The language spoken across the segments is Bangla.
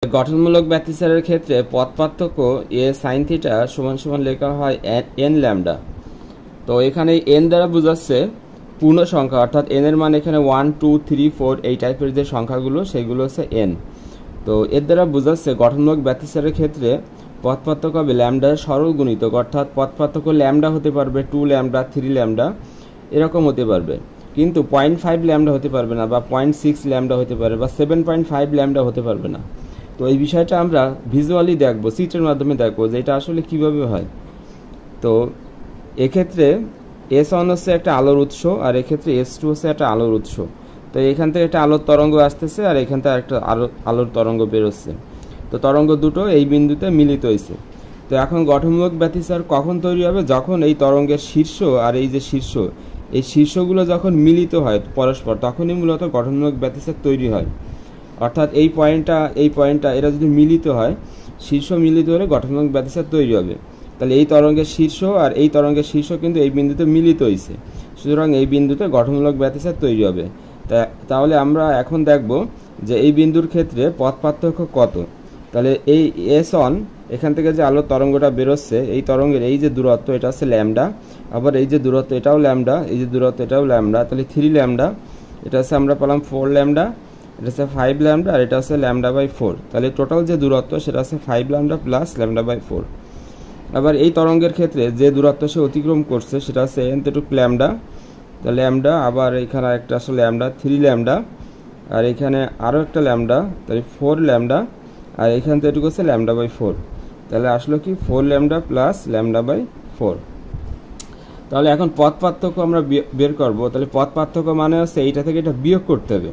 গঠনমূলক ব্যতিচারের ক্ষেত্রে পথ পার্থক্য এ সাইন থিটা সমান সমান লেখা হয় এন ল্যামডা। তো এখানে এন দ্বারা বোঝাচ্ছে পূর্ণ সংখ্যা, অর্থাৎ এন এর মান এখানে 1 2 3 4 এই টাইপের যে সংখ্যাগুলো সেগুলো হচ্ছে এন। তো এর দ্বারা বোঝাচ্ছে গঠনমূলক ব্যতিচারের ক্ষেত্রে পথ পার্থক্য হবে ল্যামডার সরল গুণিতক, অর্থাৎ পথ পার্থক্য ল্যামডা হতে পারবে 2 ল্যামডা 3 ল্যামডা এরকম হতে পারবে, কিন্তু 0.5 ল্যামডা হতে পারবে না, বা 0.6 ল্যামডা হতে পারে, বা 7.5 ল্যামডা হতে পারবে না। তো এই বিষয়টা আমরা ভিজুয়ালি দেখব, চিত্রের মাধ্যমে দেখব যে এটা আসলে কিভাবে হয়। তো এক্ষেত্রে S1 হচ্ছে একটা আলোর উৎস, আর এক্ষেত্রে S2 হচ্ছে একটা আলোর উৎস। তো এখান থেকে একটা আলোর তরঙ্গ আসতেছে, আর এখান থেকে একটা আলোর তরঙ্গ বেরোচ্ছে। তো তরঙ্গ দুটো এই বিন্দুতে মিলিত হয়েছে। তো এখন গঠনমূলক ব্যতিচার কখন তৈরি হবে? যখন এই তরঙ্গের শীর্ষ আর এই যে শীর্ষ, এই শীর্ষগুলো যখন মিলিত হয় পরস্পর, তখনই মূলত গঠনমূলক ব্যতিচার তৈরি হয়। অর্থাৎ এই পয়েন্টটা এরা যদি মিলিত হয়, শীর্ষ মিলিত হলে গঠনমূলক ব্যতিচার তৈরি হবে। তাহলে এই তরঙ্গের শীর্ষ আর এই তরঙ্গের শীর্ষ কিন্তু এই বিন্দুতে মিলিত হয়েছে, সুতরাং এই বিন্দুতে গঠনমূলক ব্যতিচার তৈরি হবে। তাহলে আমরা এখন দেখব যে এই বিন্দুর ক্ষেত্রে পথ পার্থক্য কত। তাহলে এই S1 এখান থেকে যে আলোর তরঙ্গটা বেরোচ্ছে, এই তরঙ্গের এই যে দূরত্ব এটা হচ্ছে ল্যামডা, আবার এই যে দূরত্ব এটাও ল্যামডা, এই যে দূরত্ব এটাও ল্যামডা, তাহলে 3 ল্যামডা, এটা হচ্ছে আমরা পেলাম 4 ল্যামডা, এটা হচ্ছে 5 ল্যামডা, আর এটা হচ্ছে ল্যামডা বাই 4। তাহলে টোটাল যে দূরত্ব সেটা হচ্ছে 5 ল্যামডা প্লাস ল্যামডা বাই 4। আবার এই তরঙ্গের ক্ষেত্রে যে দূরত্ব সে অতিক্রম করছে সেটা হচ্ছে n ল্যামডা, তো ল্যামডা, আবার এখানে একটা আসলে ল্যামডা 3 ল্যামডা, আর এখানে আরও একটা ল্যামডা, তাহলে 4 ল্যামডা, আর এখান থেকে এটুকু হচ্ছে ল্যামডা বাই 4। তাহলে আসলো কি 4 ল্যামডা প্লাস ল্যামডা বাই 4। তাহলে এখন পথ পার্থক্য আমরা বের করব। তাহলে পথ পার্থক্য মানে হচ্ছে এইটা থেকে এটা বিয়োগ করতে হবে।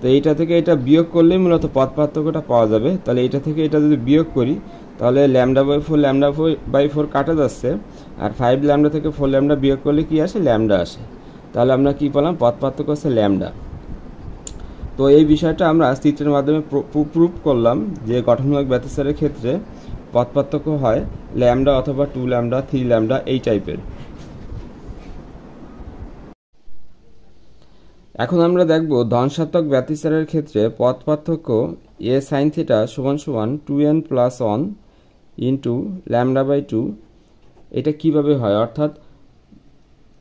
তো এইটা থেকে এটা বিয়োগ করলেই মূলত পথ পার্থক্যটা পাওয়া যাবে। তাহলে এটা থেকে এটা যদি বিয়োগ করি, তাহলে ল্যামডা বাই 4 কাটা যাচ্ছে, আর 5 ল্যামডা থেকে 4 ল্যামডা বিয়োগ করলে কি আসে? ল্যামডা আসে। তাহলে আমরা কি পেলাম? পথ পার্থক্য হচ্ছে ল্যামডা। তো এই বিষয়টা আমরা চিত্রের মাধ্যমে প্রুভ করলাম যে গঠনমূলক ব্যতিচারের ক্ষেত্রে পথ পার্থক্য হয় ল্যামডা অথবা 2 ল্যামডা 3 ল্যামডা এই টাইপের। এখন আমরা দেখব ধনাত্মক ব্যতিচারের ক্ষেত্রে পথ পার্থক্য এ সাইন থিটা সমান সমান 2n plus 1 into lambda by 2 এটা কিভাবে হয়। অর্থাৎ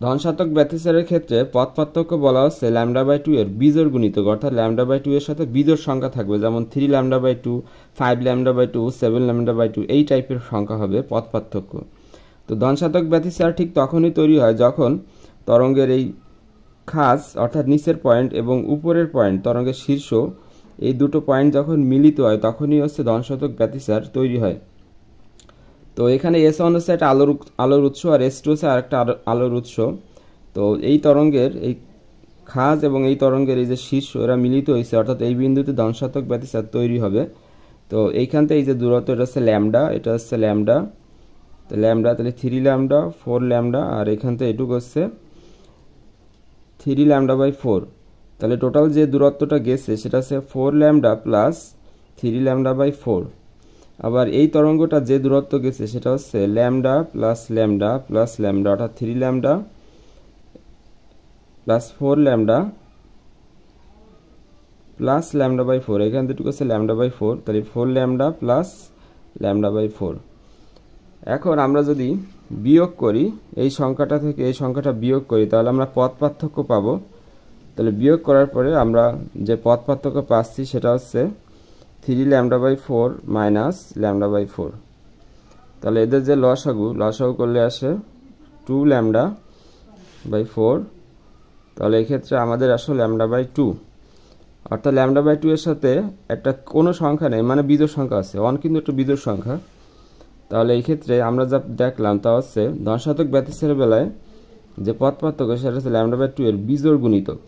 ধনাত্মক ব্যতিচারের ক্ষেত্রে পথ পার্থক্য বলা হচ্ছে ল্যামডা বাই 2 এর বিজোড় গুণিতক, অর্থাৎ ল্যামডা বাই 2 এর সাথে বিজোড় সংখ্যা থাকবে, যেমন 3 lambda by 2, 5 lambda by 2, 7 lambda by 2 এই টাইপের সংখ্যা হবে পথ পার্থক্য। তো ধনাত্মক ব্যতিচার ঠিক তখনই তৈরি হয় যখন তরঙ্গের এই খাঁজ অর্থাৎ নিচের পয়েন্ট এবং উপরের পয়েন্ট তরঙ্গের শীর্ষ এই দুটো পয়েন্ট যখন মিলিত হয়, তখনই হচ্ছে ধনাত্মক ব্যতিচার তৈরি হয়। তো এখানে S1 হচ্ছে একটা আলোর উৎস, আর S2 হচ্ছে আরেকটা আলোর উৎস। তো এই তরঙ্গের এই খাঁজ এবং এই তরঙ্গের এই যে শীর্ষ এরা মিলিত হয়েছে, অর্থাৎ এই বিন্দুতে ধনাত্মক ব্যতিচার তৈরি হবে। তো এইখান থেকে এই যে দূরত্ব এটা হচ্ছে ল্যামডা, এটা হচ্ছে ল্যামডা, তো ল্যামডা তাহলে 3 ল্যামডা 4 ল্যামডা, আর এখান থেকে এটুকু হচ্ছে 3 ল্যামডা বাই 4। তাহলে টোটাল যে দূরত্বটা গেছে সেটা হচ্ছে 4 ল্যামডা প্লাস 3 ল্যামডা বাই 4। আবার এই তরঙ্গটা যে দূরত্ব গেছে সেটা হচ্ছে lambda plus lambda plus lambda, অর্থাৎ 3 lambda plus 4 lambda plus lambda by 4। এখান থেকে হচ্ছে ল্যামডা বাই 4, তাহলে 4 ল্যামডা প্লাস ল্যামডা বাই 4। এখন আমরা যদি বিয়োগ করি এই সংখ্যাটা থেকে এই সংখ্যাটা বিয়োগ করি, তাহলে আমরা পথ পার্থক্য পাবো। তাহলে বিয়োগ করার পরে আমরা যে পথ পার্থক্য পাচ্ছি সেটা হচ্ছে 3 lambda by 4 minus lambda by 4। তাহলে এদের যে লসাগু করলে আসে 2 ল্যামডা বাই 4। তাহলে এক্ষেত্রে আমাদের আসলে ল্যামডা বাই 2, অর্থাৎ ল্যামডা বাই 2 এর সাথে একটা কোনো সংখ্যা নেই, মানে বিজোড় সংখ্যা আছে, 1 কিন্তু একটা বিজোড় সংখ্যা। তাহলে এই ক্ষেত্রে আমরা যা দেখলাম তা হচ্ছে ধনাত্মক ব্যতিচারের বেলায় যে পথ পার্থক্য সেটা হচ্ছে ল্যামডা বাই 2 এর বিজোড় গুণিতক।